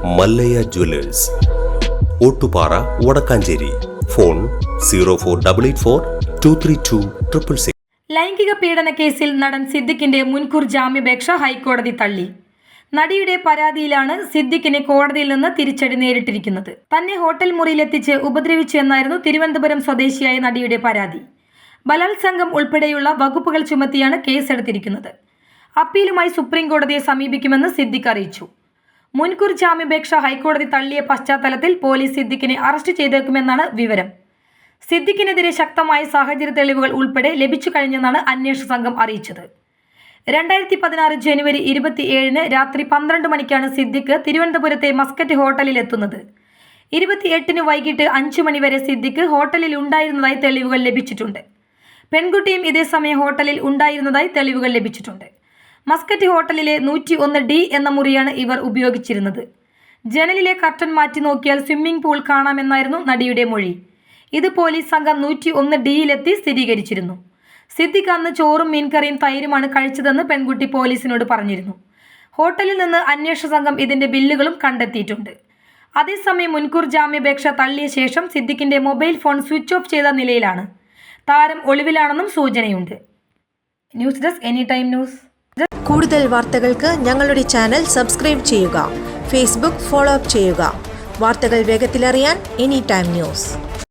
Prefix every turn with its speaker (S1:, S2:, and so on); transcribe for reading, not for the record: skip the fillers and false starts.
S1: Mallayya Jewellers, Ottupara, Vadakkanchery. Phone 04884232666.
S2: ലൈംഗിക പീഡന കേസിൽ നടൻ സിദ്ദിഖിന്റെ മുൻകൂർ ജാമ്യാപേക്ഷ ഹൈക്കോടതി തള്ളി. നടിയുടെ പരാതിയിലാണ് സിദ്ദിഖിന് കോടതിയിൽ നിന്ന് തിരിച്ചടി നേരിട്ടിരിക്കുന്നത്. തന്നെ ഹോട്ടൽ മുറിയിലെത്തിച്ച് ഉപദ്രവിച്ചു എന്നായിരുന്നു തിരുവനന്തപുരം സ്വദേശിയായ നടിയുടെ പരാതി. ബലാത്സംഗം ഉൾപ്പെടെയുള്ള വകുപ്പുകൾ ചുമത്തിയാണ് കേസെടുത്തിരിക്കുന്നത്. അപ്പീലുമായി സുപ്രീം കോടതിയെ സമീപിക്കുമെന്ന് സിദ്ദിഖ് അറിയിച്ചു. മുൻകൂർ ജാമ്യാപേക്ഷ ഹൈക്കോടതി തള്ളിയ പശ്ചാത്തലത്തിൽ പോലീസ് സിദ്ദിഖിനെ അറസ്റ്റ് ചെയ്തേക്കുമെന്നാണ് വിവരം. സിദ്ദിഖിനെതിരെ ശക്തമായ സാഹചര്യ തെളിവുകൾ ഉൾപ്പെടെ ലഭിച്ചു കഴിഞ്ഞെന്നാണ് അന്വേഷണ സംഘം അറിയിച്ചത്. 2016 ജനുവരി 27 രാത്രി 12 മണിക്കാണ് സിദ്ദിഖ് തിരുവനന്തപുരത്തെ മസ്കറ്റ് ഹോട്ടലിൽ എത്തുന്നത്. 28 വൈകിട്ട് 5 മണിവരെ സിദ്ദിഖ് ഹോട്ടലിൽ ഉണ്ടായിരുന്നതായി തെളിവുകൾ ലഭിച്ചിട്ടുണ്ട്. പെൺകുട്ടിയും ഇതേസമയം ഹോട്ടലിൽ ഉണ്ടായിരുന്നതായി തെളിവുകൾ ലഭിച്ചിട്ടുണ്ട്. മസ്കറ്റ് ഹോട്ടലിലെ 101D എന്ന മുറിയാണ് ഇവർ ഉപയോഗിച്ചിരുന്നത്. ജനലിലെ കർട്ടൻ മാറ്റി നോക്കിയാൽ സ്വിമ്മിംഗ് പൂൾ കാണാമെന്നായിരുന്നു നടിയുടെ മൊഴി. ഇത് പോലീസ് സംഘം 101Dയിലെത്തി സ്ഥിരീകരിച്ചിരുന്നു. സിദ്ദിഖ് അന്ന് ചോറും മീൻകറിയും തൈരുമാണ് കഴിച്ചതെന്ന് പെൺകുട്ടി പോലീസിനോട് പറഞ്ഞിരുന്നു. ഹോട്ടലിൽ നിന്ന് അന്വേഷണ സംഘം ഇതിന്റെ ബില്ലുകളും കണ്ടെത്തിയിട്ടുണ്ട്. അതേസമയം മുൻകൂർ ജാമ്യാപേക്ഷ തള്ളിയ ശേഷം സിദ്ദിഖിന്റെ മൊബൈൽ ഫോൺ സ്വിച്ച് ഓഫ് ചെയ്ത നിലയിലാണ്. താരം ഒളിവിലാണെന്നും സൂചനയുണ്ട്. News desk any time news.
S3: കൂടുതൽ വാർത്തകൾക്ക് ഞങ്ങളുടെ ചാനൽ സബ്സ്ക്രൈബ് ചെയ്യുക. ഫേസ്ബുക്ക് ഫോളോ അപ്പ് ചെയ്യുക. വാർത്തകൾ വേഗത്തിലറിയാൻ എനി ടൈം ന്യൂസ്.